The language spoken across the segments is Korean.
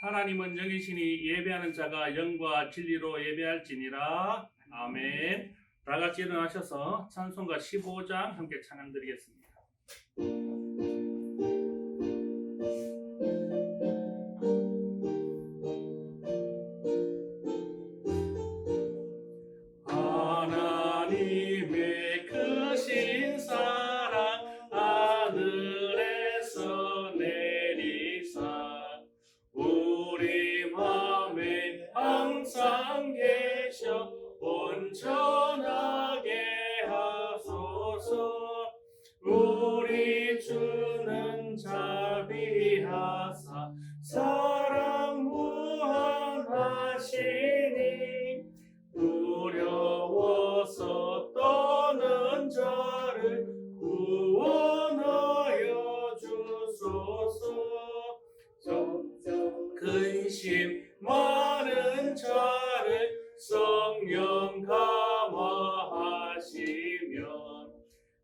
하나님은 영이시니 예배하는 자가 영과 진리로 예배할지니라. 아멘. 다 같이 일어나셔서 찬송가 15장 함께 찬양 드리겠습니다. 하나님의 크신 사랑 하늘에서 내리사 우리 맘에 항상 계셔 온전하게 하소서. 우리 주는 자비하사 사랑 무한하시니 두려워서 떠는 자를 구원하여 주소서. 근심 많은 자를 성령 감화하시면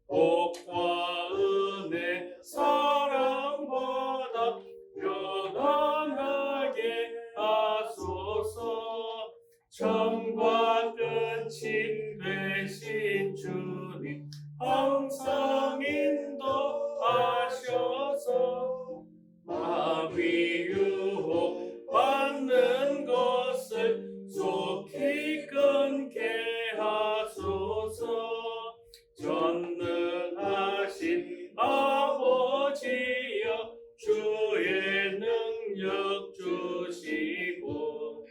복과 은혜 사랑받아 편안하게 하소서. 처음과 끝이 되신 주님 항상 인도하셔서 마귀 유혹 받는 것을 속히 끊게 하소서. 전능하신 아버지여 주의 능력 주시고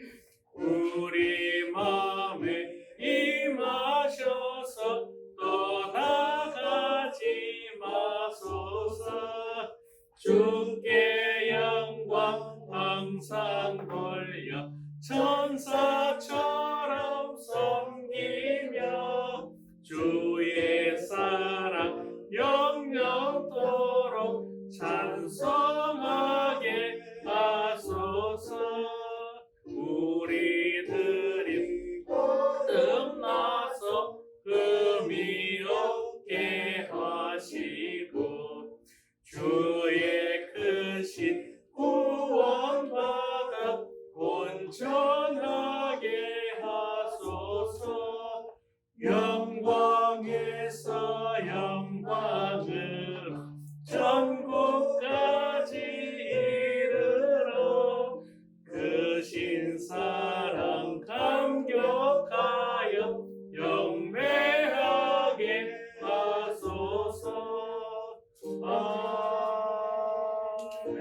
우리 맘에 임하셔서 떠나가지 마소서. 주께 영광 항상 돌려 천사처럼 섬기며 주의 사랑 영영토록 찬송하게 하소서. 우리들이 거듭나서 흠이 없게 하시고 주의 크신 구원받아 온전하게 하소서. 영광에서 영광으로 전국까지 이르러 크신 사랑 감격하여 영배하게 하소서. 아멘.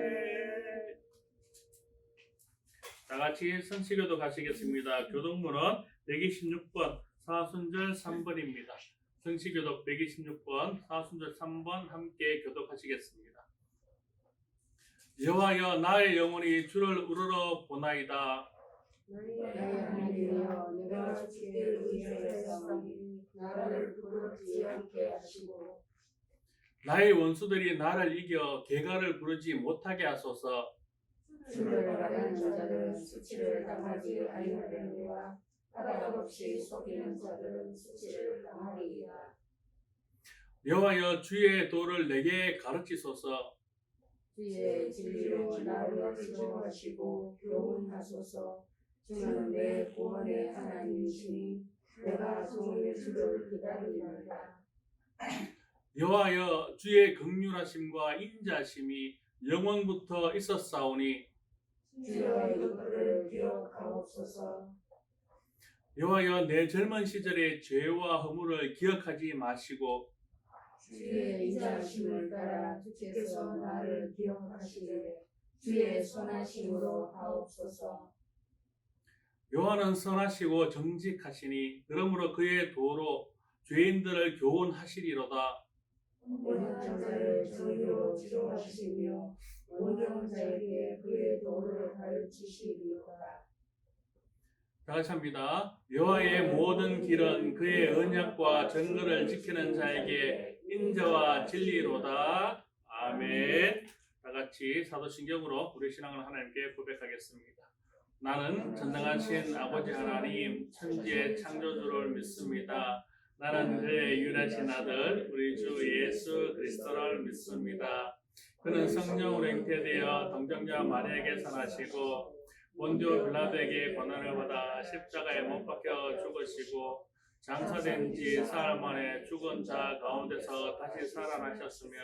다 같이 성시교도 가시겠습니다. 교독문은 126번 사순절 3번입니다. 성시교독 126번 사순절 3번 함께 교독하시겠습니다. 여호와여 나의 영혼이 주를 우러러 보나이다. 나의 하나님이여 내가 주께 의지하였사오니 나를 부르지 않게 하시고 나의 원수들이 나를 이겨 개가를 부르지 못하게 하소서. 주를 바라는 자들은 수치를 당하지 아니하려니와 까닭없이 속이는 자들은 수치를 당하리이다. 여호와여 주의 도를 내게 가르치소서. 주의 진리로 나를 지도하시고 교훈하소서. 주는 내 구원의 하나님이시니 내가 종일 주를 기다리나이다. 여호와여 주의 긍휼하심과 인자심이 영원부터 있었사오니 주여 이것들을 기억하옵소서. 여호와여 내 젊은 시절의 죄와 허물을 기억하지 마시고 주의 인자하심을 따라 주께서 나를 기억하시되 주의 선하심으로 하옵소서. 여호와는 선하시고 정직하시니 그러므로 그의 도로 죄인들을 교훈하시리로다. 온유한 자를 정의로 지도하시며 온유한 자에게 그의 도를 가르치시리로다. 다 같이 합니다. 여호와의 모든 길은 그의 언약과 정의를 지키는 자에게 인자와 진리로다. 아멘. 다 같이 사도신경으로 우리 신앙을 하나님께 고백하겠습니다. 나는 전능하신 아버지 하나님 천지의 창조주를 믿습니다. 나는 그의 유일하신 아들 우리 주 예수 그리스도를 믿습니다. 그는 성령으로 잉태되어 동정녀 마리아에게서 나시고 본디오 빌라도에게 고난을 받아 십자가에 못 박혀 죽으시고 장사된 지 사흘 만에 죽은 자 가운데서 다시 살아나셨으며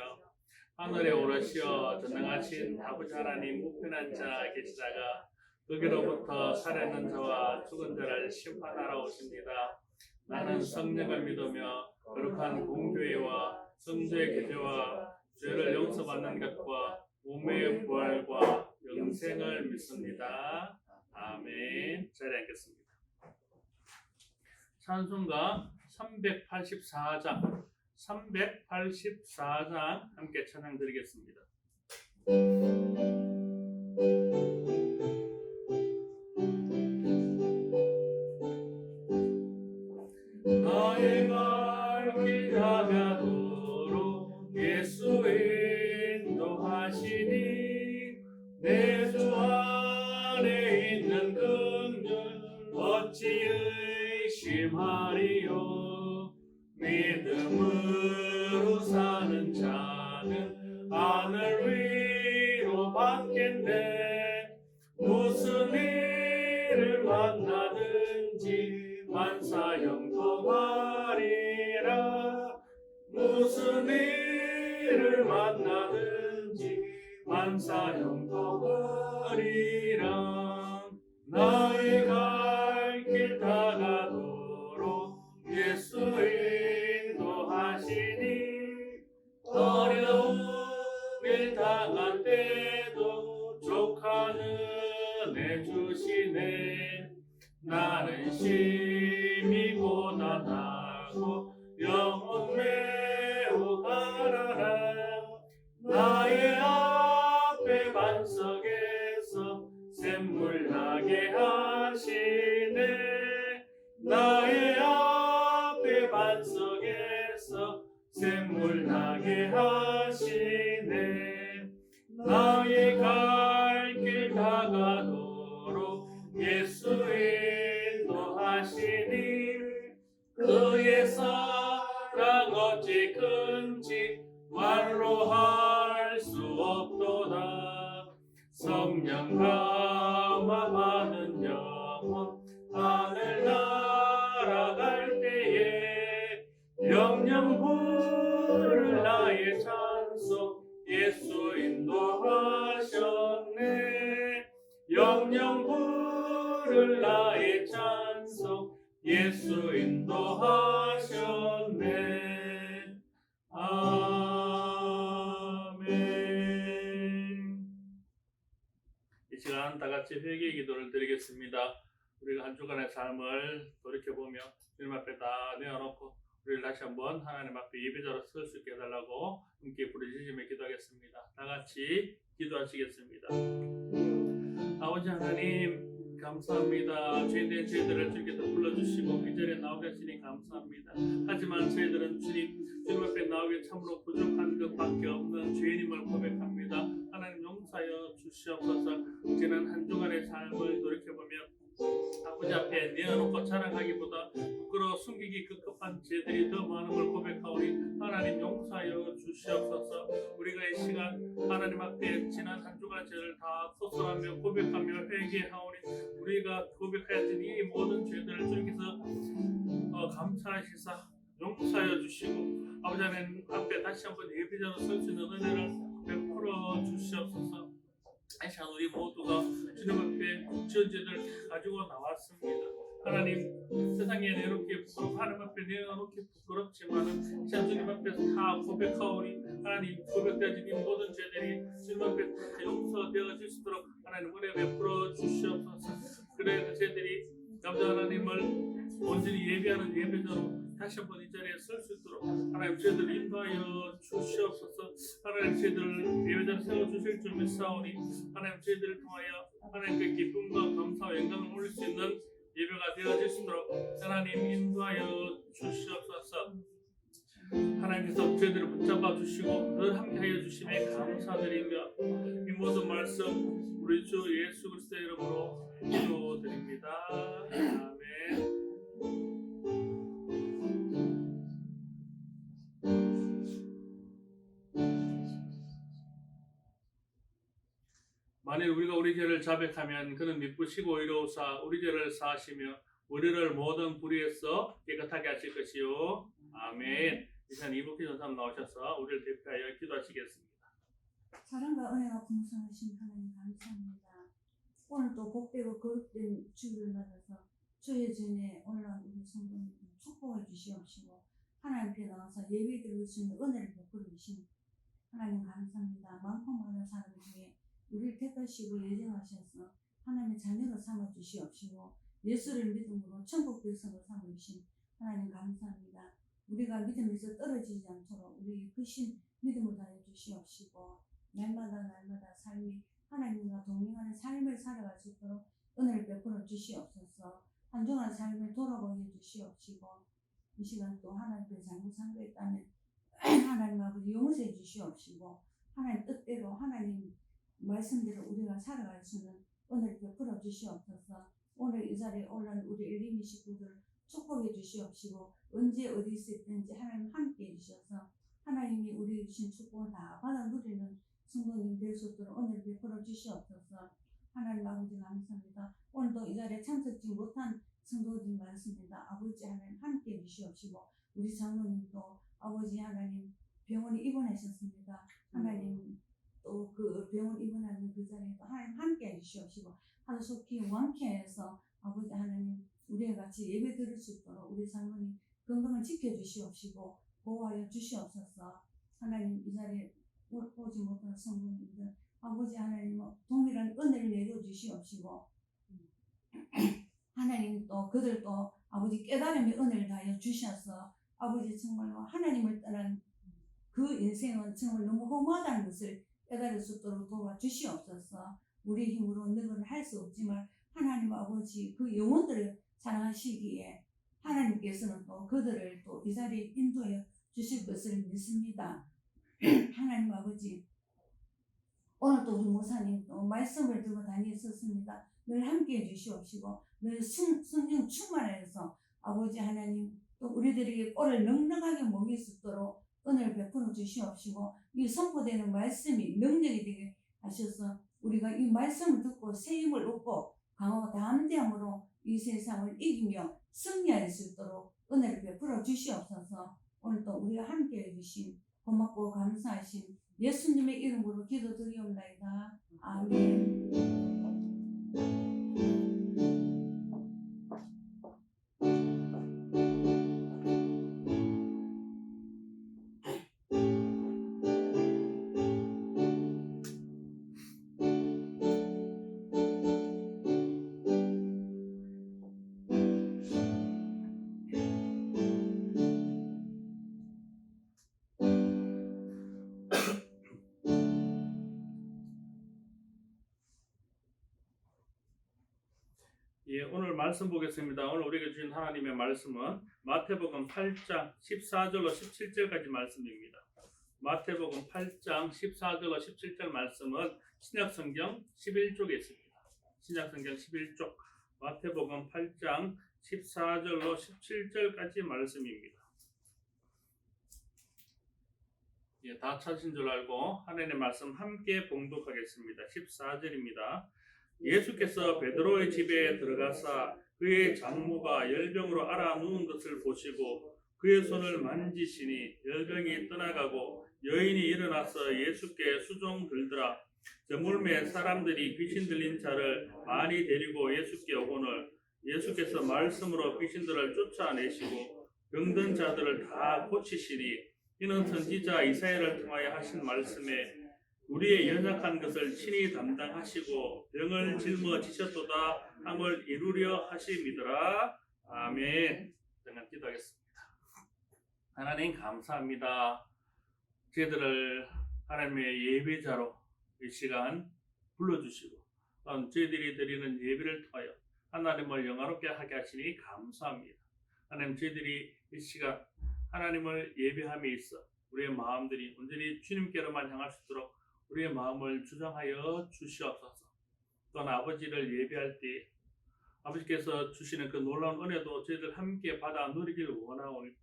하늘에 오르시어 전능하신 아버지 하나님 우편한 자 계시다가 거기로부터 살아있는 자와 죽은 자를 심판하러 오십니다. 나는 성령을 믿으며 거룩한 공교회와 성도의 교제와 죄를 용서받는 것과 몸의 부활과 영생을 믿습니다. 아멘. 자리에 앉겠습니다. 찬송가 384장 함께 찬양 드리겠습니다. 나의 갈 길 다가도록 예수 인도하시니 내 주 안에 있는 긍휼 어찌 의심하리요. 믿음으로 사는 자는 하늘 위로 받겠네. 무슨 일을 만나든지 만사형통하리라. 무슨 일을 만나든지 만사형통하리라. 나의 갈 길 다가도록 예수 인도하시니 어려운 일 당할 때도 족한 은혜 주시네. 나는 심히 고단하고 영혼 매우 가난하. 나의 앞에 반석에서 샘물 나게 하시네. 나의 앞에 반석에서 샘물 나게 하시네. 나의 갈 길 다가도록 예수 인도하시니 그의 사랑 어찌 큰지 말로 할 수 없도다. 성령 감화 받은 영혼 하늘 날아갈 때에 영영 부를 나의 찬송 예수 인도하셨네. 영영 부를 나의 찬송 예수 인도하셨네. 아멘. 이 시간 다 같이 회개 기도를 드리겠습니다. 우리가 한 주간의 삶을 돌이켜보며 주님 앞에 다 내어놓고 우리를 다시 한번 하나님 앞에 예배자로 설 수 있게 해달라고 함께 부르짖으며 기도하겠습니다. 다 같이 기도하시겠습니다. 아버지 하나님 감사합니다. 죄된 저희들을 주께서 불러주시고 이 자리에 나오게 하시니 감사합니다. 하지만 저희들은 주님 앞에 나오기 참으로 부족한 것밖에 없는 죄인임을 고백합니다. 하나님 용서하여 주시옵소서. 지난 한 주간의 삶을 돌이켜보며 아버지 앞에 내어놓고 자랑하기보다 부끄러워 숨기기 급급한 죄들이 더 많은 걸 고백하오니 하나님 용서하여 주시옵소서. 우리가 이 시간 하나님 앞에 지난 한 주간 죄를 다 소설하며 고백하며 회개하오니 우리가 고백하였던 이 모든 죄들을 주께서 감사하시사 용서하여 주시고 아버지 하나님 앞에 다시 한번 예배자로 설 수 있는 은혜를 베풀어 주시옵소서. 이 시간 우리 모두가 주님 앞에 지은 죄를 가지고 나왔습니다. 하나님 세상에 내놓기 부끄럽고 하나님 앞에 내놓기 부끄럽지만은 시간 주님 앞에서 다 고백하오니 하나님 고백되어진 이 모든 죄들이 주님 앞에 다 용서되어질 수 있도록 하나님 은혜 베풀어 주시옵소서. 그래 그 죄들이 남자 하나님을 온전히 예배하는 예배자로 다시 한번 이 자리에 설 수 있도록 하나님 저희들 인도하여 주시옵소서. 하나님 저희들 예배자로 세워주실 줄 믿사오니 하나님 저희들을 통하여 하나님께 기쁨과 감사와 영광을 올릴 수 있는 예배가 되어질 수 있도록 하나님 인도하여 주시옵소서. 하나님께서 저희들을 붙잡아 주시고 늘 함께하여 주심에 감사드리며 이 모든 말씀 우리 주 예수 그리스도의 이름으로 기도드립니다. 아멘. 만일 우리가 우리 죄를 자백하면 그는 미쁘시고 의로우사 우리 죄를 사하시며 우리를 모든 불의에서 깨끗하게 하실 것이요. 아멘. 이상 이복희 전사님 나오셔서 우리를 대표하여 기도하시겠습니다. 사랑과 은혜가 풍성하신 하나님 감사합니다. 오늘 또 복되고 거룩된 주를 맞아서 주의 전에 올라온 우리 성도님들 축복해 주시옵시고 하나님 앞에 나와서 예배 드릴 수 있는 은혜를 베풀어 주신 하나님 감사합니다. 많고 많은 사람 중에 우리를 택하시고 예정하셔서 하나님의 자녀로 삼아 주시옵시고 예수를 믿음으로 천국 백성으로 삼아 주신 하나님 감사합니다. 우리가 믿음에서 떨어지지 않도록 우리에게 크신 믿음을 다해 주시옵시고 날마다 삶이 하나님과 동행하는 삶을 살아갈 수 있도록 은혜를 베풀어 주시옵소서. 한 주간 삶을 돌아보게 주시옵시고 이 시간 또 하나님께 잘못한 거 있다면 하나님 아버지 용서해 주시옵시고 하나님 뜻대로 하나님 말씀대로 우리가 살아갈 수 있는 은혜를 베풀어 주시옵소서. 오늘 이 자리에 올라온 우리 엘리미 식구들 축복해 주시옵시고 언제 어디 있든지 하나님 함께 해주셔서 하나님이 우리에게 주신 축복을 다 받아 누리는 성도님 될 수 있도록 은혜를 베풀어 주시옵소서. 하나님 아버지 감사합니다. 오늘도 이 자리에 참석지 못한 성도님 많습니다. 아버지 하나님 함께 해주시옵시고 우리 장로님도 아버지 하나님 병원에 입원하셨습니다. 하나님 또 그 병원 입원하는 그 자리에도 하나님 함께 해주시옵시고 하루속히 완쾌해서 아버지 하나님 우리와 같이 예배 드릴 수 있도록 우리 장로님 건강을 지켜주시옵시고 보호하여 주시옵소서. 하나님 이 자리에 오지 못한 성도님들 아버지 하나님 동일한 은혜를 내려주시옵시고 하나님 또 그들도 아버지 깨달음의 은혜를 다하여 주셔서 아버지 정말로 하나님을 떠난 그 인생은 정말 너무 허무하다는 것을 깨달을 수 있도록 도와주시옵소서. 우리 힘으로 능을 할 수 없지만 하나님 아버지 그 영혼들을 사랑하시기에 하나님께서는 또 그들을 또 이 자리에 인도해 주실 것을 믿습니다. 하나님 아버지 오늘도 우리 목사님 또 말씀을 들고 다니셨습니다. 늘 함께 해주시옵시고 늘 성령 충만하여서 아버지 하나님 또 우리들에게 꼴을 넉넉하게 먹일 수 있도록 은혜를 베풀어 주시옵시고 이 선포되는 말씀이 능력이 되게 하셔서 우리가 이 말씀을 듣고 새 힘을 얻고 강하고 담대함으로 이 세상을 이기며 승리할 수 있도록 은혜를 베풀어 주시옵소서. 오늘도 우리가 함께 해주신 고맙고 감사하신 예수님의 이름으로 기도드리옵나이다. 아멘. 예, 오늘 말씀 보겠습니다. 오늘 우리에게 주신 하나님의 말씀은 마태복음 8장 14절로 17절까지 말씀입니다. 마태복음 8장 14절로 17절 말씀은 신약성경 11쪽에 있습니다. 신약성경 11쪽 마태복음 8장 14절로 17절까지 말씀입니다. 예, 다 찾으신 줄 알고 하나님의 말씀 함께 봉독하겠습니다. 14절입니다. 예수께서 베드로의 집에 들어가사 그의 장모가 열병으로 앓아 누운 것을 보시고 그의 손을 만지시니 열병이 떠나가고 여인이 일어나서 예수께 수종 들더라. 저물매 사람들이 귀신 들린 자를 많이 데리고 예수께 오거늘 예수께서 말씀으로 귀신들을 쫓아내시고 병든 자들을 다 고치시니 이는 선지자 이사야를 통하여 하신 말씀에 우리의 연약한 것을 친히 담당하시고 병을 짊어지셨도다 함을 이루려 하심이더라. 아멘. 잠깐 기도하겠습니다. 하나님 감사합니다. 저희들을 하나님의 예배자로 이 시간 불러주시고 저희들이 드리는 예배를 통하여 하나님을 영화롭게 하게 하시니 감사합니다. 하나님 저희들이 이 시간 하나님을 예배함에 있어 우리의 마음들이 온전히 주님께로만 향할 수 있도록 우리의 마음을 주장하여 주시옵소서. 또한 아버지를 예배할 때 아버지께서 주시는 그 놀라운 은혜도 저희들 함께 받아 누리길 원하오니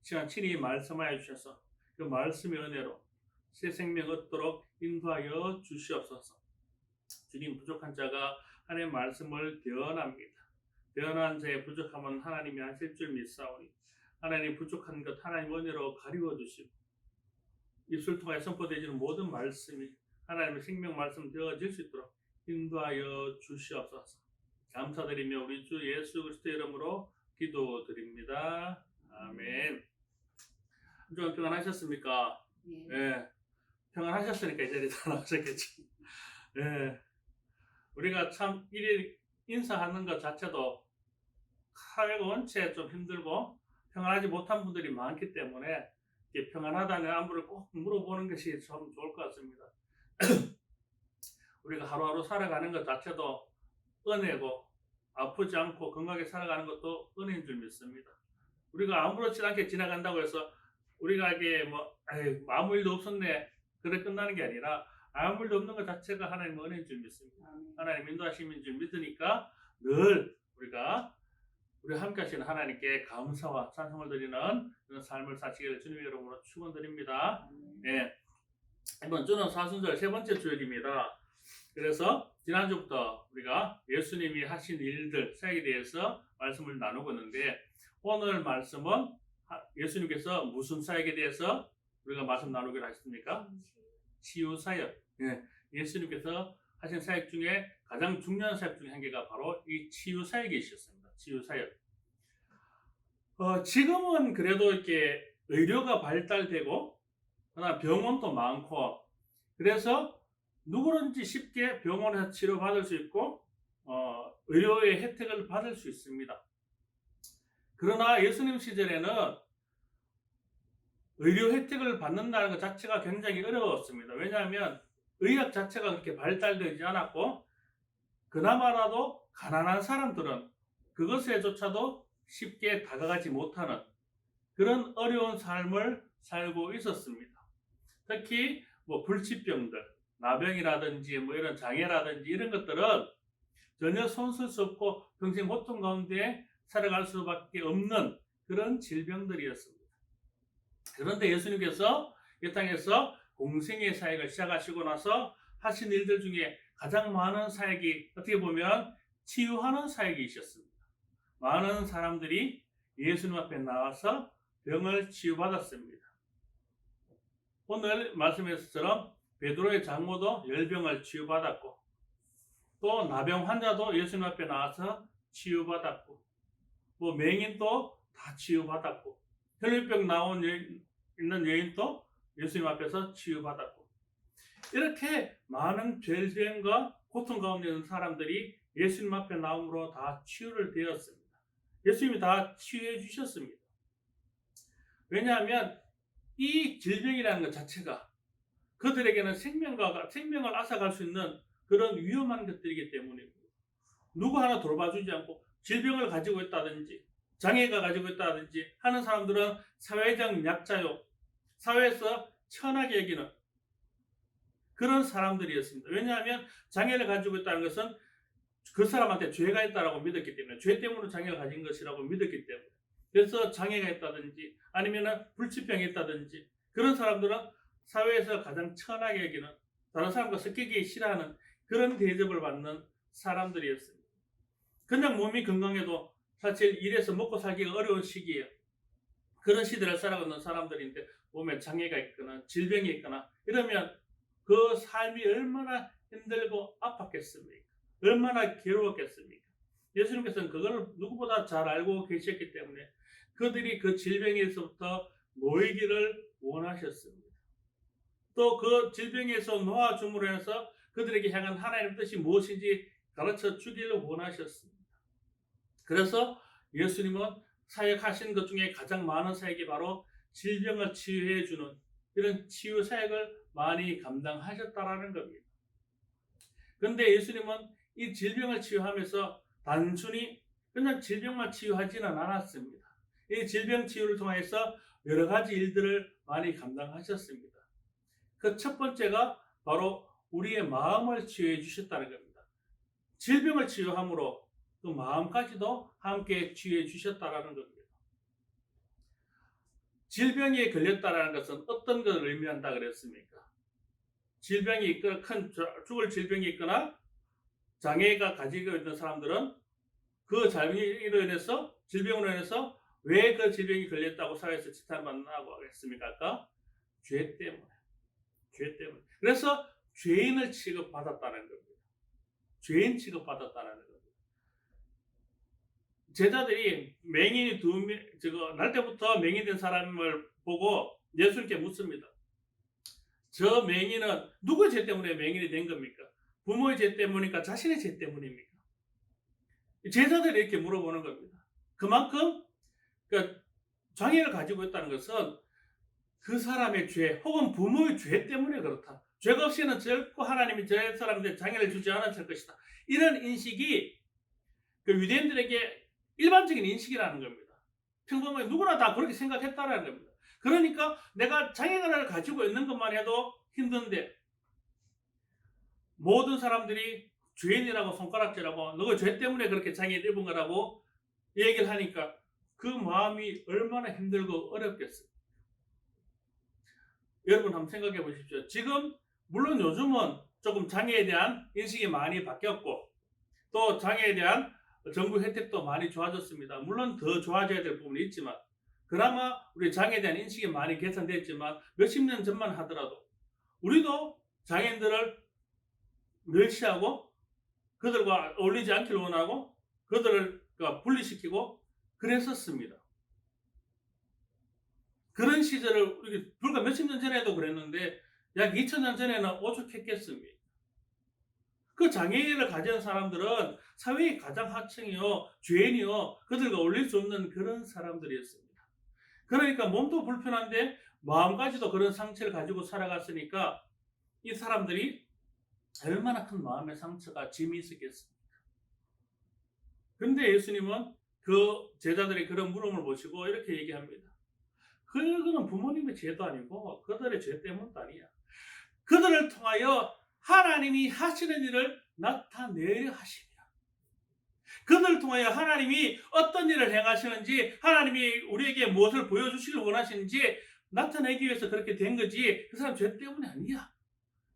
시간 친히 말씀하여 주셔서 그 말씀의 은혜로 새 생명 얻도록 인도하여 주시옵소서. 주님 부족한 자가 하나님의 말씀을 대언합니다. 대언한 자의 부족함은 하나님이 하실 줄 믿사오니 하나님 부족한 것 하나님 은혜로 가리워 주시고 입술 통하여 선포되지는 모든 말씀이 하나님의 생명 말씀 되어질 수 있도록 인도하여 주시옵소서. 감사드리며 우리 주 예수 그리스도의 이름으로 기도드립니다. 아멘. 좀 평안하셨습니까? 예. 예. 평안하셨으니까 이 자리에 다 나오셨겠죠. 예. 우리가 참 일일 인사하는 것 자체도 사회가 원체 좀 힘들고 평안하지 못한 분들이 많기 때문에 평안하다는 안부를 꼭 물어보는 것이 참 좋을 것 같습니다. 우리가 하루하루 살아가는 것 자체도 은혜고 아프지 않고 건강하게 살아가는 것도 은혜인 줄 믿습니다. 우리가 아무렇지 않게 지나간다고 해서 우리가 이게 아무 일도 없었네 그래 끝나는 게 아니라 아무 일도 없는 것 자체가 하나님의 은혜인 줄 믿습니다. 하나님 인도하심인 줄 믿으니까 늘 우리 함께 하시는 하나님께 감사와 찬송을 드리는 그런 삶을 사시기를 주님의 이름으로 축원드립니다. 예. 이번 주는 사순절 세 번째 주일입니다. 그래서 지난주부터 우리가 예수님이 하신 일들, 사역에 대해서 말씀을 나누고 있는데 오늘 말씀은 예수님께서 무슨 사역에 대해서 우리가 말씀 나누기로 하셨습니까? 치유 사역. 예. 예수님께서 하신 사역 중에 가장 중요한 사역 중에 한 개가 바로 이 치유 사역이셨습니다. 치유 사역. 지금은 그래도 이렇게 의료가 발달되고 그다음 병원도 많고 그래서 누구든지 쉽게 병원에서 치료받을 수 있고 의료의 혜택을 받을 수 있습니다. 그러나 예수님 시절에는 의료 혜택을 받는다는 것 자체가 굉장히 어려웠습니다. 왜냐하면 의학 자체가 그렇게 발달되지 않았고 그나마라도 가난한 사람들은 그것에조차도 쉽게 다가가지 못하는 그런 어려운 삶을 살고 있었습니다. 특히 불치병들, 나병이라든지 이런 장애라든지 이런 것들은 전혀 손쓸 수 없고 평생 고통 가운데 살아갈 수밖에 없는 그런 질병들이었습니다. 그런데 예수님께서 이 땅에서 공생의 사역을 시작하시고 나서 하신 일들 중에 가장 많은 사역이 어떻게 보면 치유하는 사역이셨습니다. 많은 사람들이 예수님 앞에 나와서 병을 치유받았습니다. 오늘 말씀에서처럼 베드로의 장모도 열병을 치유받았고 또 나병 환자도 예수님 앞에 나와서 치유받았고 맹인도 다 치유받았고 혈류병 나온 있는 여인도 예수님 앞에서 치유받았고 이렇게 많은 질병과 고통 가운데 있는 사람들이 예수님 앞에 나옴으로 다 치유를 되었습니다. 예수님이 다 치유해 주셨습니다. 왜냐하면 이 질병이라는 것 자체가 그들에게는 생명을 앗아갈 수 있는 그런 위험한 것들이기 때문입니다. 누구 하나 돌봐주지 않고 질병을 가지고 있다든지 장애가 가지고 있다든지 하는 사람들은 사회적 약자요, 사회에서 천하게 여기는 그런 사람들이었습니다. 왜냐하면 장애를 가지고 있다는 것은 그 사람한테 죄가 있다고 믿었기 때문에 죄 때문에 장애를 가진 것이라고 믿었기 때문에 그래서 장애가 있다든지 아니면 불치병이 있다든지 그런 사람들은 사회에서 가장 천하게 여기는 다른 사람과 섞이기 싫어하는 그런 대접을 받는 사람들이었습니다. 그냥 몸이 건강해도 사실 일해서 먹고 살기가 어려운 시기에 그런 시대를 살아가고 있는 사람들인데 몸에 장애가 있거나 질병이 있거나 이러면 그 삶이 얼마나 힘들고 아팠겠습니까? 얼마나 괴로웠겠습니까? 예수님께서는 그걸 누구보다 잘 알고 계셨기 때문에 그들이 그 질병에서부터 놓이기를 원하셨습니다. 또 그 질병에서 놓아줌으로 해서 그들에게 향한 하나님의 뜻이 무엇인지 가르쳐 주기를 원하셨습니다. 그래서 예수님은 사역하신 것 중에 가장 많은 사역이 바로 질병을 치유해 주는 이런 치유 사역을 많이 감당하셨다라는 겁니다. 그런데 예수님은 이 질병을 치유하면서 단순히 그냥 질병만 치유하지는 않았습니다. 이 질병 치유를 통해서 여러 가지 일들을 많이 감당하셨습니다. 그 첫 번째가 바로 우리의 마음을 치유해 주셨다는 겁니다. 질병을 치유함으로 그 마음까지도 함께 치유해 주셨다는 겁니다. 질병에 걸렸다는 것은 어떤 것을 의미한다 그랬습니까? 질병이 있거나 죽을 질병이 있거나 장애가 가지고 있는 사람들은 그 장애로 인해서 질병으로 인해서 왜 그 질병이 걸렸다고 사회에서 지탄받나고 했습니까? 아까 죄 때문에. 죄 때문에. 그래서 죄인을 취급받았다는 겁니다. 죄인 취급받았다는 겁니다. 제자들이 맹인이 날 때부터 맹인된 사람을 보고 예수님께 묻습니다. 저 맹인은 누구의 죄 때문에 맹인이 된 겁니까? 부모의 죄 때문입니까? 자신의 죄 때문입니까? 제자들이 이렇게 물어보는 겁니다. 그만큼 그러니까 장애를 가지고 있다는 것은 그 사람의 죄 혹은 부모의 죄 때문에 그렇다. 죄가 없이는 결코 하나님이 저 사람들의 장애를 주지 않았을 것이다. 이런 인식이 그 유대인들에게 일반적인 인식이라는 겁니다. 평범하게 누구나 다 그렇게 생각했다라는 겁니다. 그러니까 내가 장애를 가지고 있는 것만 해도 힘든데 모든 사람들이 죄인이라고 손가락질하고 너가 죄 때문에 그렇게 장애를 입은 거라고 얘기를 하니까 그 마음이 얼마나 힘들고 어렵겠어요. 여러분 한번 생각해 보십시오. 지금 물론 요즘은 조금 장애에 대한 인식이 많이 바뀌었고 또 장애에 대한 정부 혜택도 많이 좋아졌습니다. 물론 더 좋아져야 될 부분이 있지만 그나마 우리 장애에 대한 인식이 많이 개선됐지만 몇십 년 전만 하더라도 우리도 장애인들을 멸시하고 그들과 어울리지 않기를 원하고 그들을 분리시키고 그랬었습니다. 그런 시절을 불과 몇십 년 전에도 그랬는데 약 2000년 전에는 오죽했겠습니까? 그 장애를 가진 사람들은 사회의 가장 하층이요, 죄인이요, 그들과 어울릴 수 없는 그런 사람들이었습니다. 그러니까 몸도 불편한데 마음까지도 그런 상처를 가지고 살아갔으니까 이 사람들이 얼마나 큰 마음의 상처가 짐이 있었겠습니까? 그런데 예수님은 그 제자들의 그런 물음을 보시고 이렇게 얘기합니다. 그들은 부모님의 죄도 아니고 그들의 죄 때문도 아니야. 그들을 통하여 하나님이 하시는 일을 나타내려 하십니다. 그들을 통하여 하나님이 어떤 일을 행하시는지 하나님이 우리에게 무엇을 보여주시길 원하시는지 나타내기 위해서 그렇게 된 거지 그 사람 죄 때문이 아니야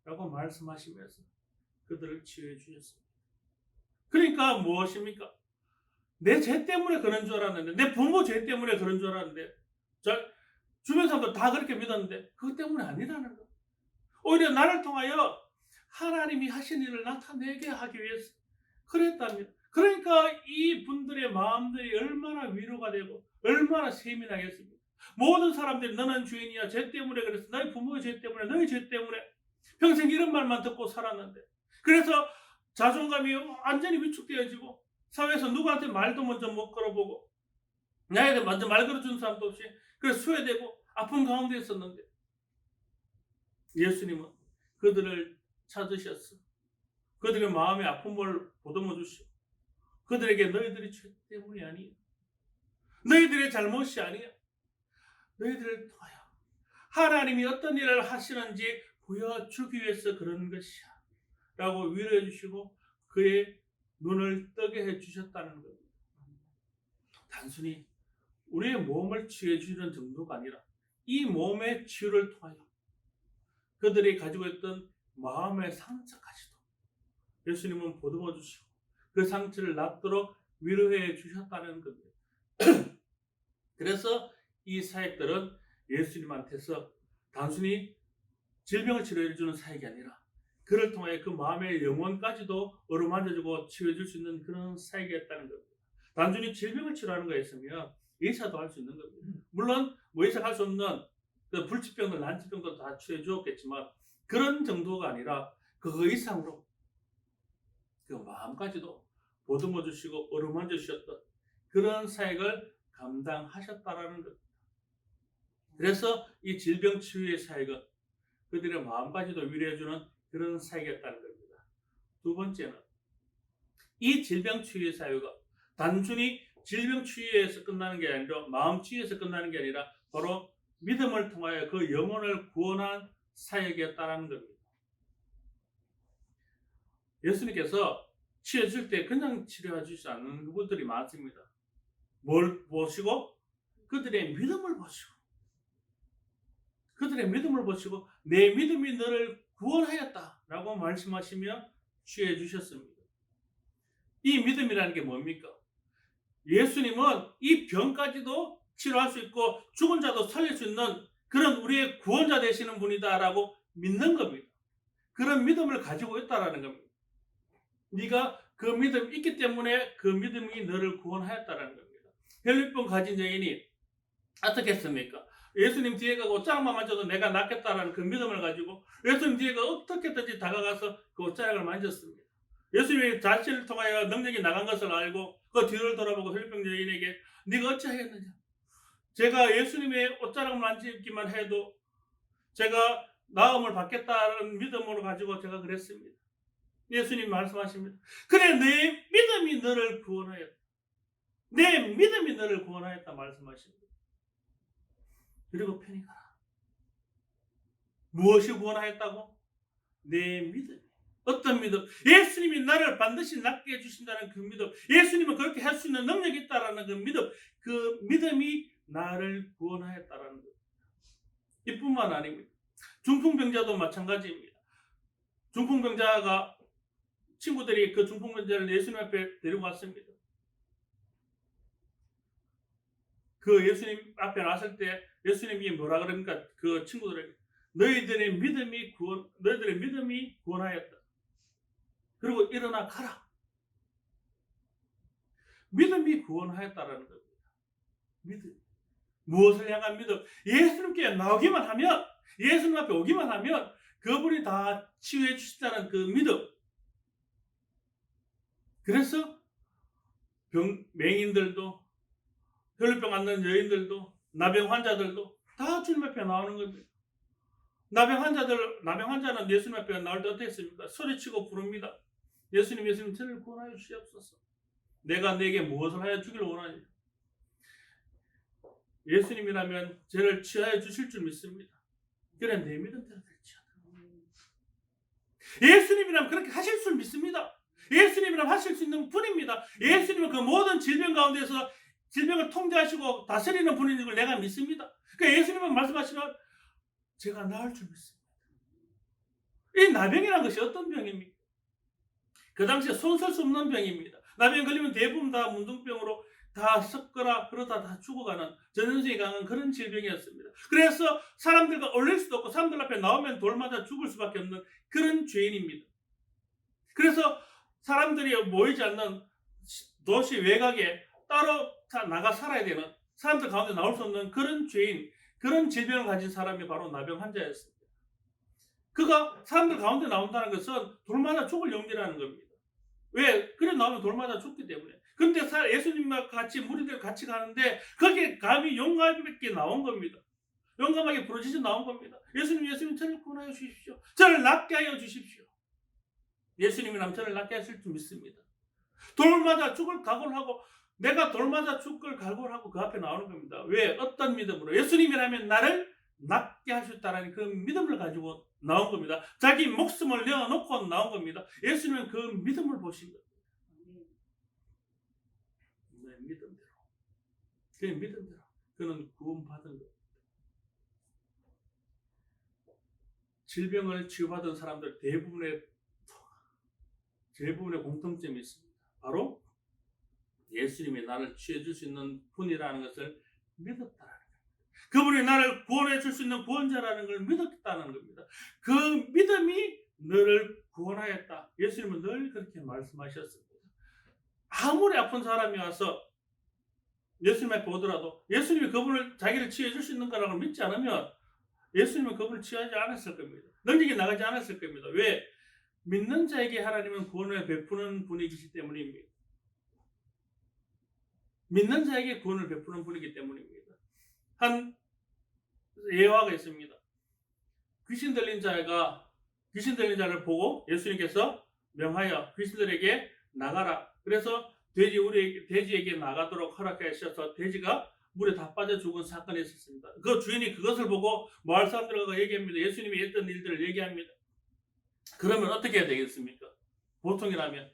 라고 말씀하시면서 그들을 치유해 주셨습니다. 그러니까 무엇입니까? 내 죄 때문에 그런 줄 알았는데 내 부모 죄 때문에 그런 줄 알았는데 주변 사람들 다 그렇게 믿었는데 그것 때문에 아니라는 거. 오히려 나를 통하여 하나님이 하신 일을 나타내게 하기 위해서 그랬답니다. 그러니까 이 분들의 마음들이 얼마나 위로가 되고 얼마나 세민하겠습니까? 모든 사람들이 너는 죄인이야. 죄 때문에 그랬어. 너희 부모의 죄 때문에 너희 죄 때문에 평생 이런 말만 듣고 살았는데 그래서 자존감이 완전히 위축되어지고 사회에서 누구한테 말도 먼저 못 걸어보고 나에게 먼저 말 걸어준 사람도 없이 그래서 소외되고 아픈 가운데 있었는데 예수님은 그들을 찾으셨어. 그들의 마음의 아픔을 보듬어 주시고 그들에게 너희들이 죄 때문이 아니야. 너희들의 잘못이 아니야. 너희들을 통하여 하나님이 어떤 일을 하시는지 보여주기 위해서 그런 것이야. 라고 위로해 주시고 그의 눈을 뜨게 해 주셨다는 겁니다. 단순히 우리의 몸을 치유해 주는 정도가 아니라 이 몸의 치유를 통하여 그들이 가지고 있던 마음의 상처까지도 예수님은 보듬어 주시고 그 상처를 낫도록 위로해 주셨다는 겁니다. 그래서 이 사역들은 예수님한테서 단순히 질병을 치료해 주는 사역이 아니라 그를 통해 그 마음의 영혼까지도 어루만져주고 치유해 줄 수 있는 그런 사역이었다는 겁니다. 단순히 질병을 치료하는 거였으면 의사도 할 수 있는 겁니다. 물론 뭐 의사가 할 수 없는 그 불치병들, 난치병도 다 치료해 주었겠지만 그런 정도가 아니라 그 이상으로 그 마음까지도 보듬어 주시고 어루만져 주셨던 그런 사역을 감당하셨다라는 겁니다. 그래서 이 질병 치유의 사역은 그들의 마음까지도 위로해 주는 그런 사역이었다는 겁니다. 두 번째는 이 질병 치유의 사역은 단순히 질병 치유에서 끝나는 게 아니라 마음 치유에서 끝나는 게 아니라 바로 믿음을 통하여 그 영혼을 구원한 사역이었다는 겁니다. 예수님께서 치유해 줄 때 그냥 치료해 주지 않는 그분들이 많습니다. 뭘 보시고? 그들의 믿음을 보시고 그들의 믿음을 보시고 내 믿음이 너를 구원하였다 라고 말씀하시며 치유해 주셨습니다. 이 믿음이라는 게 뭡니까? 예수님은 이 병까지도 치료할 수 있고 죽은 자도 살릴 수 있는 그런 우리의 구원자 되시는 분이다라고 믿는 겁니다. 그런 믿음을 가지고 있다라는 겁니다. 네가 그 믿음이 있기 때문에 그 믿음이 너를 구원하였다라는 겁니다. 혈류병 가진 여인이 어떻게 했습니까? 예수님 뒤에 가고 옷자락만 만져도 내가 낫겠다라는 그 믿음을 가지고 예수님 뒤에가 어떻게든지 다가가서 그 옷자락을 만졌습니다. 예수님이 자신을 통하여 능력이 나간 것을 알고 그 뒤를 돌아보고 혈류병 여인에게 네가 어찌하겠느냐? 제가 예수님의 옷자락을 만지기만 해도 제가 나음을 받겠다는 믿음으로 가지고 제가 그랬습니다. 예수님 말씀하십니다. 그래 내 믿음이 너를 구원하였다. 내 믿음이 너를 구원하였다 말씀하십니다. 그리고 편히 가라. 무엇이 구원하였다고? 내 믿음. 어떤 믿음? 예수님이 나를 반드시 낫게 해주신다는 그 믿음. 예수님은 그렇게 할 수 있는 능력이 있다는 그 믿음. 그 믿음이 나를 구원하였다는 것. 이뿐만 아닙니다. 중풍병자도 마찬가지입니다. 중풍병자가 친구들이 그 중풍병자를 예수님 앞에 데리고 왔습니다. 그 예수님 앞에 나설 때 예수님이 뭐라 그럽니까? 그 친구들에게 너희들의 믿음이 구원하였다. 그리고 일어나 가라. 믿음이 구원하였다라는 겁니다. 믿음. 무엇을 향한 믿음? 예수님께 나오기만 하면, 예수님 앞에 오기만 하면 그분이 다 치유해 주신다는 그 믿음. 그래서 맹인들도 혈류병 앓는 여인들도 나병 환자들도 다 주님 앞에 나오는 겁니다. 나병 환자는 예수님 앞에 나올 때 어떻게 했습니까? 소리치고 부릅니다. 예수님 저를 구원하여 주시옵소서. 내가 내게 무엇을 하여 주기를 원하니? 예수님이라면 저를 치유하여 주실 줄 믿습니다. 그래 내 믿음대로 될지어다. 예수님이라면 그렇게 하실 줄 믿습니다. 예수님이라면 하실 수 있는 분입니다. 예수님은 그 모든 질병 가운데서 질병을 통제하시고 다스리는 분인 걸 내가 믿습니다. 그러니까 예수님은 말씀하시면 제가 나을 줄 믿습니다. 이 나병이라는 것이 어떤 병입니까? 그 당시에 손쓸 수 없는 병입니다. 나병 걸리면 대부분 다 문둥병으로 다 썩거나 그러다 다 죽어가는 전염성이 강한 그런 질병이었습니다. 그래서 사람들과 어울릴 수도 없고 사람들 앞에 나오면 돌마다 죽을 수밖에 없는 그런 죄인입니다. 그래서 사람들이 모이지 않는 도시 외곽에 따로 나가 살아야 되는 사람들 가운데 나올 수 없는 그런 죄인, 그런 질병을 가진 사람이 바로 나병 환자였습니다. 그가 사람들 가운데 나온다는 것은 돌마다 죽을 용기라는 겁니다. 왜? 그래 나오면 돌마다 죽기 때문에. 그런데 예수님과 같이 무리들 같이 가는데 거기에 감히 용감하게 나온 겁니다. 용감하게 부르짖어 나온 겁니다. 예수님 저를 구원하여 주십시오. 저를 낫게 하여 주십시오. 예수님이라면 저를 낫게 하실 줄 믿습니다. 돌마다 죽을 각오를 하고 내가 돌마다 죽을 각오를 하고 그 앞에 나오는 겁니다. 왜? 어떤 믿음으로? 예수님이라면 나를 낫게 하셨다라는 그 믿음을 가지고 나온 겁니다. 자기 목숨을 내어놓고 나온 겁니다. 예수님은 그 믿음을 보신 겁니다. 네, 믿음대로. 그 믿음대로. 그는 구원받은 겁니다. 질병을 치유받은 사람들 대부분의 공통점이 있습니다. 바로 예수님이 나를 치유해 줄 수 있는 분이라는 것을 믿었다는 겁니다. 그분이 나를 구원해 줄 수 있는 구원자라는 걸 믿었다는 겁니다. 그 믿음이 너를 구원하였다. 예수님은 늘 그렇게 말씀하셨습니다. 아무리 아픈 사람이 와서 예수님 앞에 오더라도 예수님이 그분을 자기를 치유해 줄 수 있는 거라고 믿지 않으면 예수님은 그분을 치유하지 않았을 겁니다. 능력이 나가지 않았을 겁니다. 왜? 믿는 자에게 하나님은 구원을 베푸는 분이기 때문입니다. 믿는 자에게 구원을 베푸는 분이기 때문입니다. 한 예화가 있습니다. 귀신 들린 자를 보고 예수님께서 명하여 귀신들에게 나가라. 그래서 돼지에게 나가도록 허락하셔서 돼지가 물에 다 빠져 죽은 사건이 있었습니다. 그 주인이 그것을 보고 마을 사람들과 얘기합니다. 예수님이 했던 일들을 얘기합니다. 그러면 어떻게 해야 되겠습니까? 보통이라면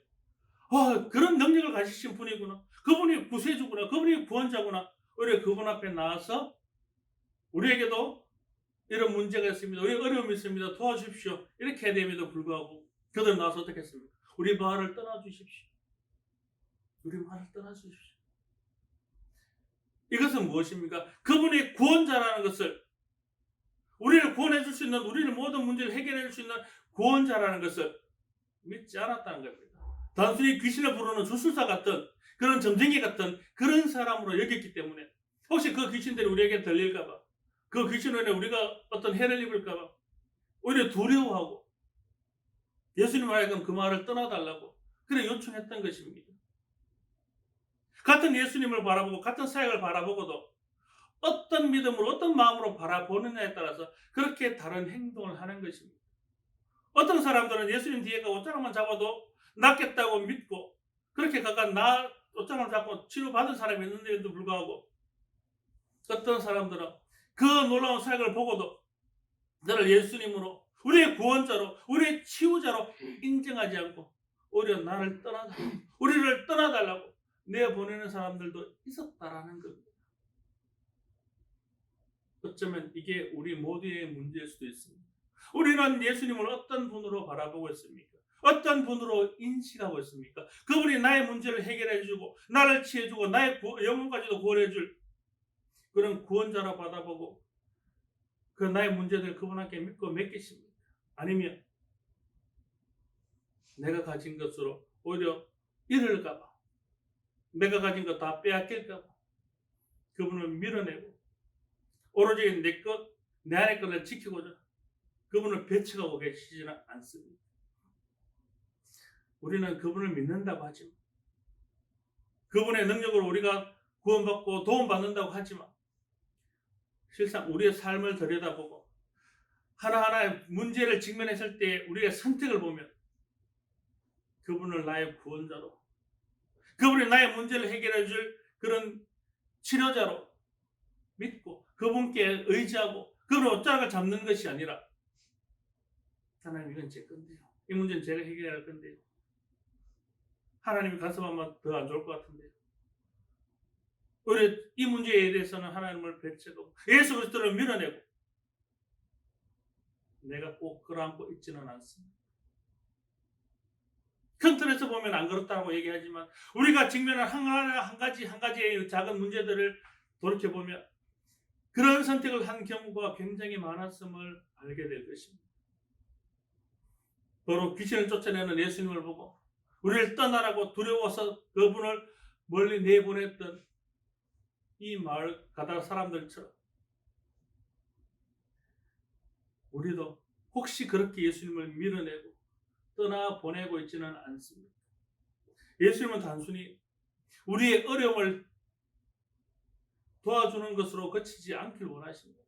그런 능력을 가지신 분이구나. 그분이 구세주구나. 그분이 구원자구나. 우리 그분 앞에 나와서 우리에게도 이런 문제가 있습니다. 우리 어려움이 있습니다. 도와주십시오. 이렇게 해야 됨에도 불구하고 그들 나와서 어떻게 했습니까? 우리 마을을 떠나주십시오. 우리 말을 떠나주십시오. 이것은 무엇입니까? 그분이 구원자라는 것을, 우리를 구원해 줄 수 있는, 우리의 모든 문제를 해결해 줄 수 있는 구원자라는 것을 믿지 않았다는 겁니다. 단순히 귀신을 부르는 주술사 같은 그런 점쟁이 같은 그런 사람으로 여겼기 때문에, 혹시 그 귀신들이 우리에게 들릴까봐, 그 귀신으로 우리가 어떤 해를 입을까봐 오히려 두려워하고 예수님 하여금 그 말을 떠나달라고 그래 요청했던 것입니다. 같은 예수님을 바라보고 같은 사역을 바라보고도 어떤 믿음으로 어떤 마음으로 바라보느냐에 따라서 그렇게 다른 행동을 하는 것입니다. 어떤 사람들은 예수님 뒤에가 옷자락만 잡아도 낫겠다고 믿고 그렇게 가까 옷자락을 잡고 치료받은 사람이 있는데도 불구하고, 어떤 사람들은 그 놀라운 사역을 보고도 너를 예수님으로, 우리의 구원자로, 우리의 치유자로 인정하지 않고 오히려 우리를 떠나달라고 내보내는 사람들도 있었다라는 겁니다. 어쩌면 이게 우리 모두의 문제일 수도 있습니다. 우리는 예수님을 어떤 분으로 바라보고 있습니까? 어떤 분으로 인식하고 있습니까? 그분이 나의 문제를 해결해주고 나를 치해주고 나의 영혼까지도 구원해줄 그런 구원자로 받아보고 그 나의 문제들 그분께 믿고 맡기십니까? 아니면 내가 가진 것으로 오히려 잃을까봐, 내가 가진 것 다 빼앗길까봐 그분을 밀어내고 오로지 내 안의 것을 지키고자 그분을 배척하고 계시지는 않습니다. 우리는 그분을 믿는다고 하지만, 그분의 능력으로 우리가 구원받고 도움받는다고 하지만, 실상 우리의 삶을 들여다보고 하나하나의 문제를 직면했을 때 우리의 선택을 보면 그분을 나의 구원자로, 그분이 나의 문제를 해결해 줄 그런 치료자로 믿고 그분께 의지하고 그분의 옷자락을 잡는 것이 아니라, 하나님 이건 제 건데요, 이 문제는 제가 해결할 건데요, 하나님이 간섭하면 더 안 좋을 것 같은데요, 오히려 이 문제에 대해서는 하나님을 배척하고 예수 그리스도를 밀어내고 내가 꼭 끌어안고 있지는 않습니다. 큰 틀에서 보면 안 그렇다고 얘기하지만 우리가 직면한 한 가지의 작은 문제들을 돌이켜보면 그런 선택을 한 경우가 굉장히 많았음을 알게 될 것입니다. 바로 귀신을 쫓아내는 예수님을 보고 우리를 떠나라고 두려워서 그분을 멀리 내보냈던 이 마을 가다 사람들처럼 우리도 혹시 그렇게 예수님을 밀어내고 떠나보내고 있지는 않습니다. 예수님은 단순히 우리의 어려움을 도와주는 것으로 그치지 않길 원하십니다.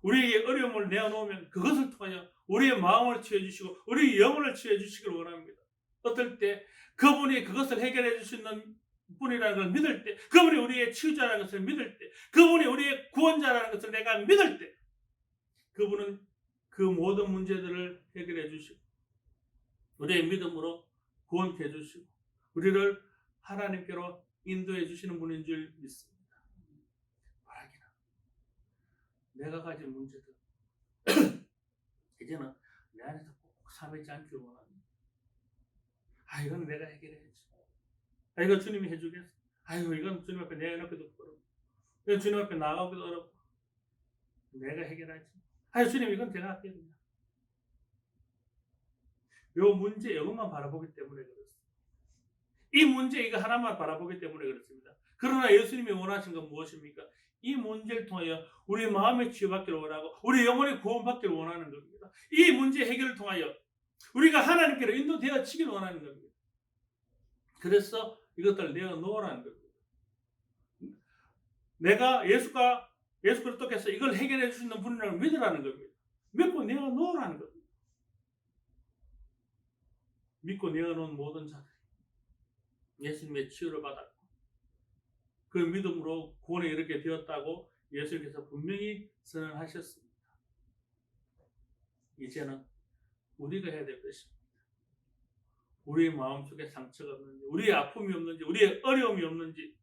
우리에게 어려움을 내어놓으면 그것을 통하여 우리의 마음을 치유해주시고 우리의 영혼을 치유해주시길 원합니다. 어떨 때 그분이 그것을 해결해 줄 수 있는 분이라는 걸 믿을 때, 그분이 우리의 치유자라는 것을 믿을 때, 그분이 우리의 구원자라는 것을 내가 믿을 때, 그분은 그 모든 문제들을 해결해 주시고 우리의 믿음으로 구원케 해주시고 우리를 하나님께로 인도해 주시는 분인 줄 믿습니다. 말하기는 내가 가진 문제들 이제는 내 안에서 꼭 삼이지 않길 원합니다. 이건 내가 해결해야지. 이건 주님이 해주겠어. 이건 주님 앞에 내놓기도 어렵고 이건 주님 앞에 나가기도 어렵고 내가 해결하지. 주님 이건 제가 할게요. 요 문제 이것만 바라보기 때문에 그렇습니다. 이 문제 이거 하나만 바라보기 때문에 그렇습니다. 그러나 예수님이 원하신 건 무엇입니까? 이 문제를 통하여 우리 마음의 치유받기를 원하고 우리 영혼의 구원받기를 원하는 겁니다. 이 문제 해결을 통하여 우리가 하나님께로 인도되어지기를 원하는 겁니다. 그래서 이것들을 내어놓으라는 겁니다. 내가 예수 그리스도께서 이걸 해결해 줄 수 있는 분이라는 믿으라는 겁니다. 믿고 내어놓으라는 겁니다. 믿고 내어놓은 모든 자들이 예수님의 치유를 받았고 그 믿음으로 구원에 이르게 되었다고 예수님께서 분명히 선언하셨습니다. 이제는 우리가 해야 될 것입니다. 우리의 마음속에 상처가 없는지, 우리의 아픔이 없는지, 우리의 어려움이 없는지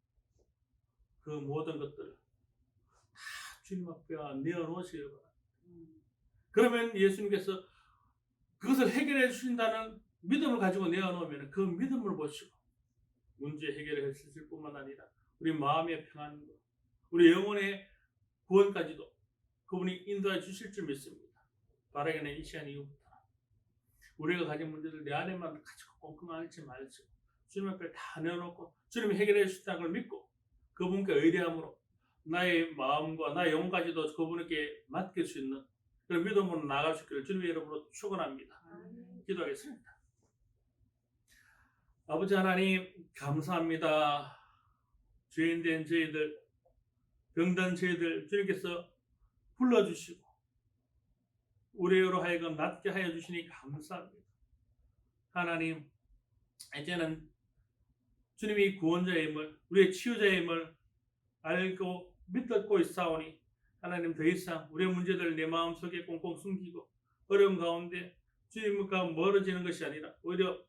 그 모든 것들을 다 주님 앞에 내어놓으시길 바랍니다. 그러면 예수님께서 그것을 해결해 주신다는 믿음을 가지고 내어놓으면 그 믿음을 보시고 문제 해결을 했을 뿐만 아니라 우리 마음의 평안과 우리 영혼의 구원까지도 그분이 인도해 주실 줄 믿습니다. 바라기는 이 시간 이후부터 우리가 가진 문제들 내 안에만 가지고 꽁꽁 앓지 말고 주님 앞에 다 내어놓고 주님이 해결해 주신다는 걸 믿고 그분께 의뢰함으로 나의 마음과 나의 영혼까지도 그분에게 맡길 수 있는 그런 믿음으로 나아갈 수 있기를 주님의 이름으로 축원합니다. 기도하겠습니다. 아버지 하나님 감사합니다. 죄인된 저희들 병든 저희들 주님께서 불러주시고 우리로 하여금 낫게 하여 주시니 감사합니다. 하나님 이제는 주님이 구원자의 힘을 우리의 치유자의 힘을 알고 믿고 있사오니 하나님 더 이상 우리의 문제들을 내 마음속에 꽁꽁 숨기고 어려운 가운데 주님과 멀어지는 것이 아니라 오히려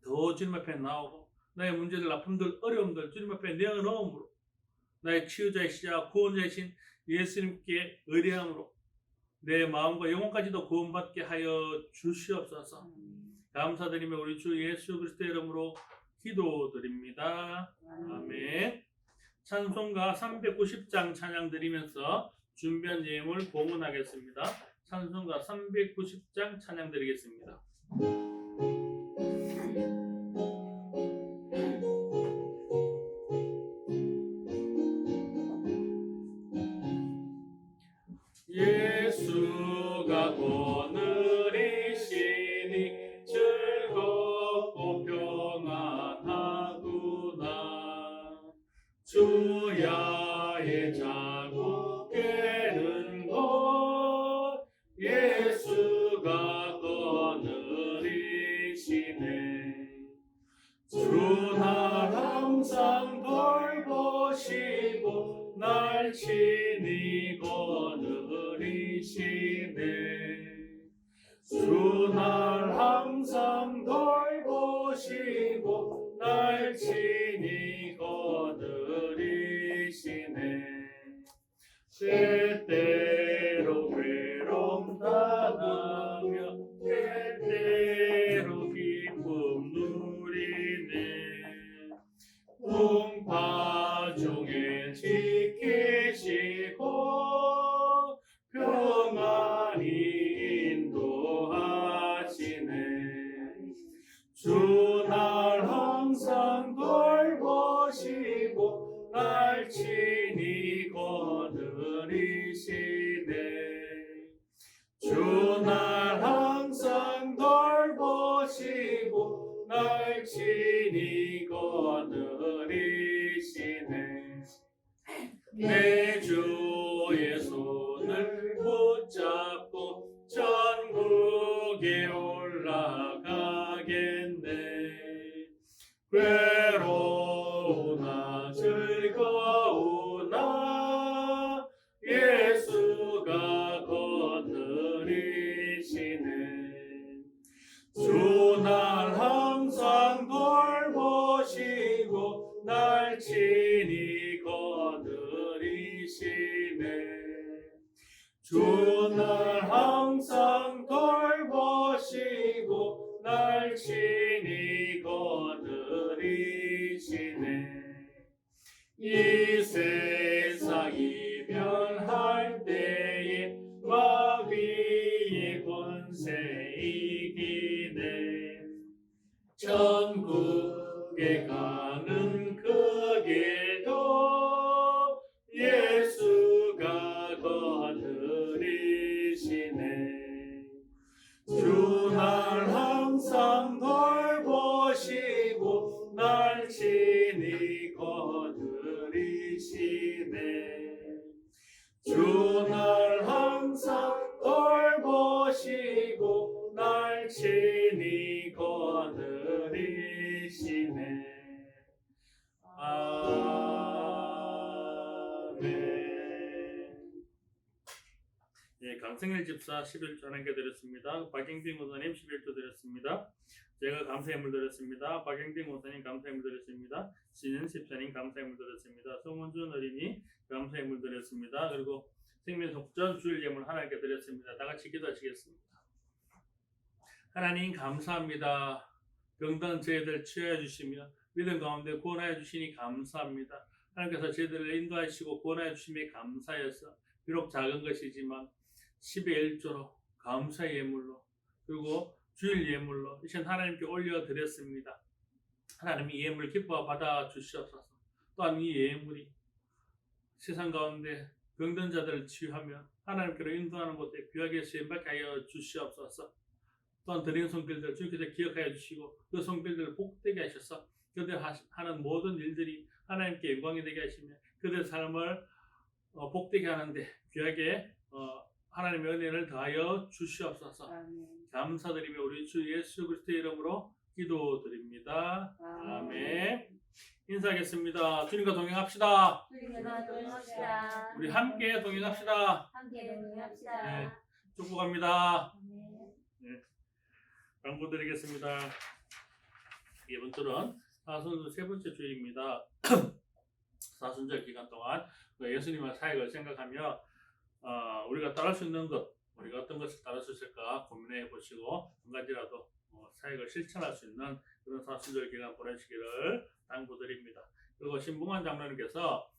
더 주님 앞에 나오고 나의 문제들, 아픔들, 어려움들 주님 앞에 내어놓음으로 나의 치유자이시자 구원자이신 예수님께 의뢰함으로 내 마음과 영혼까지도 구원받게 하여 주시옵소서. 감사드리며 우리 주 예수 그리스도의 이름으로 기도드립니다. 아멘. 찬송가 390장 찬양 드리면서 준비한 예물 봉헌하겠습니다. 찬송가 390장 찬양 드리겠습니다. 예수가 오늘이시니 즐겁고 평안하구나. 주야의 자국 깨는 것 예수가 오늘이시네. 주 날 항상 돌보시고 날 친히 거느리시네. 주 날 항상 돌보시고 날 친히 거느리시네. 때때로 괴로움 당하며 때때로 기쁨 누리네. 풍파 중에 지키시고 평안히 인도하시네. 주 날 항상 돌보시고 날 친히 거느리시네. 주 날 항상 돌보시고 날 친히 거느리시네. 내 주의 손을 붙잡고 천국에 올라가겠네. 괴로우나 즐거우나 예수가 거느리시네. 주 날 항상 돌보시고 날 친히 거느리시네. 주 날 항상 돌보시고 날 친히 거느리시네. 이 세상 이별할 때에 마귀의 권세 이기네. 천국에 가는 그 길도 예수가 거느리시네. 주 날 항상 돌보시고 날 친히 거느리시네. 주 날 항상 돌보시고 날 친히 거느리시네. 아멘. 예, 강승일 집사 11조 하나님께 드렸습니다. 박경빈 목사님 11조 드렸습니다. 제가 감사의 물 드렸습니다. 박경빈 목사님 감사의 물 드렸습니다. 신은 집사님 감사의 물 드렸습니다. 송원준 어린이 감사의 물 드렸습니다. 그리고 생명속전 주일 예물 하나님께 드렸습니다. 다 같이 기도하시겠습니다. 하나님 감사합니다. 병든 저희들 치유해 주시며 믿음 가운데 구원하여 주시니 감사합니다. 하나님께서 저희들을 인도하시고 구원하여 주심에 감사해서 비록 작은 것이지만 10의 1조로 감사의 예물로 그리고 주일 예물로 이신 하나님께 올려드렸습니다. 하나님 이 예물 기뻐 받아 주시옵소서. 또한 이 예물이 세상 가운데 병든 자들을 치유하며 하나님께로 인도하는 곳에 귀하게 쓰임받게 하여 주시옵소서. 또한 드린 손길들 주께서 기억하여 주시고 그 손길들을 복되게 하셔서 그들 하는 모든 일들이 하나님께 영광이 되게 하시며 그들 삶을 복되게 하는데 귀하게 하나님의 은혜를 더하여 주시옵소서. 아멘. 감사드리며 우리 주 예수 그리스도의 이름으로 기도드립니다. 아멘. 인사하겠습니다. 주님과 동행합시다. 주님과 동행합시다. 우리 함께 동행합시다. 함께 동행합시다. 네, 축복합니다. 아멘. 광고드리겠습니다. 이번 주는 사순절 세 번째 주일입니다. 사순절 기간 동안 예수님의 사역을 생각하며 우리가 따를 수 있는 것, 우리가 어떤 것을 따를 수 있을까 고민해 보시고 한 가지라도 사역을 실천할 수 있는 그런 사순절 기간 보내시기를 당부드립니다. 그리고 신봉환 장로님께서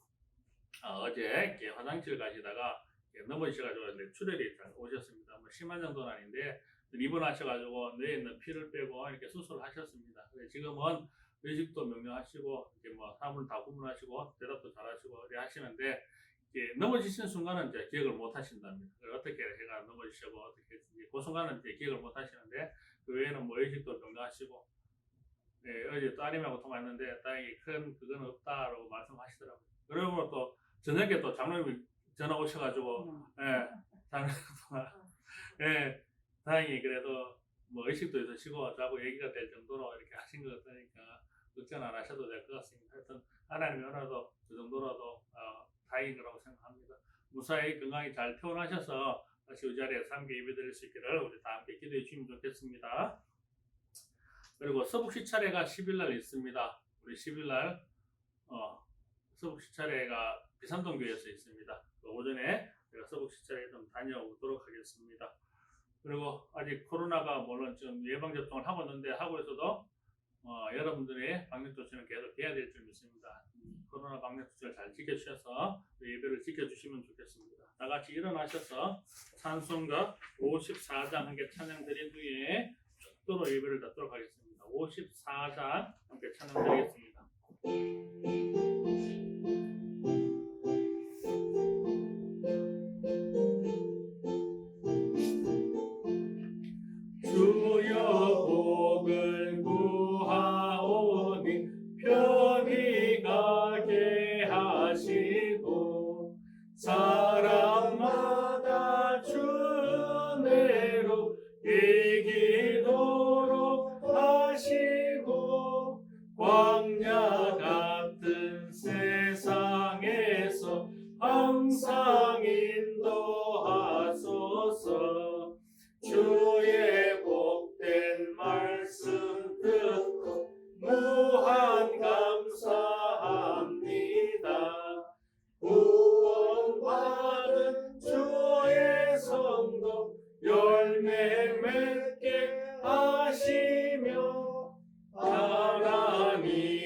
어제 이렇게 화장실 가시다가 넘어지셔가지고 출혈이 오셨습니다. 뭐 심한 정도는 아닌데 입원하셔가지고 뇌에 있는 피를 빼고 이렇게 수술하셨습니다. 지금은 의식도 명료하시고 이제 뭐 사물 다 구분하시고 대답도 잘하시고 이렇게 하시는데 넘어지신 순간은 이제 기억을 못 하신답니다. 어떻게 해가 넘어지시고 어떻게 그 순간은 이제 기억을 못 하시는데 그 외에는 뭐 의식도 명료하시고 어제 따님하고 통화했는데 다행히 큰 그건 없다라고 말씀하시더라고요. 그리고 또 저녁에 또 장로님이 전화 오셔가지고 다행히 그래도 뭐 의식도 있으시고 자고 얘기가 될 정도로 이렇게 하신 것 같으니까 걱정 안 하셔도 될 것 같습니다. 하여튼 하나님이 원하도 그 정도라도 다행인 거라고 생각합니다. 무사히 건강히 잘 퇴원하셔서 다시 이 자리에 함께 예배드릴 수 있기를 우리 다 함께 기도해 주시면 좋겠습니다. 그리고 서북시 차례가 10일날 있습니다. 우리 10일날 서북시 차례가 비산동 교회에서 있습니다. 오전에 제가 서북시 차례에 좀 다녀오도록 하겠습니다. 그리고 아직 코로나가 물론 좀 예방접종을 하고 있는데 하고 있어도 여러분들의 방역조치는 계속 해야 될 줄 믿습니다. 코로나 방역조치를 잘 지켜주셔서 예배를 지켜주시면 좋겠습니다. 다 같이 일어나셔서 찬송가 54장 함께 찬양 드린 후에 축도로 예배를 갖도록 하겠습니다. 54장 함께 찬양 드리겠습니다. 주여 복을 구하오니 편히 가게 하시고 사람마다 주 은혜로 이기도록 하시고 광야 같은 세상에서 항상 인도하소서. 주의 복된 말씀 듣고 무한 감사합니다. 구원받은 주의 성도 열매 맺게 하시며 하나님이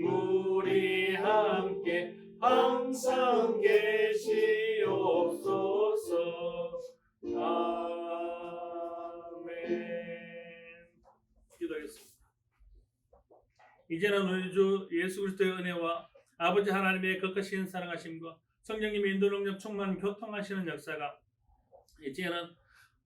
우리 함께 항상 계시옵소서. 기도하겠습니다. 이제는 우리 주 예수 그리스도의 은혜와 아버지 하나님의 거룩하신 사랑하심과 성령님의 인도 능력 충만 교통하시는 역사가 이제는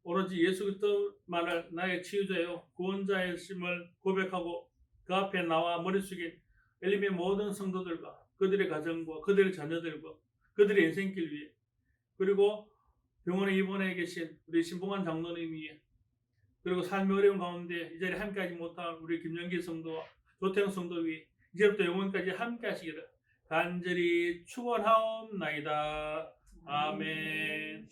오로지 예수 그리스도만을 나의 치유자요 구원자의 심을 고백하고 그 앞에 나와 머리 숙인 엘림의 모든 성도들과 그들의 가정과 그들의 자녀들과 그들의 인생길 위에 그리고 병원에 입원해 계신 우리 신봉환 장로님 위에 그리고 삶의 어려운 가운데 이 자리에 함께하지 못한 우리 김영기 성도와 조태영 성도 위에 이제부터 영원까지 함께하시기를 간절히 축원하옵나이다. 아멘.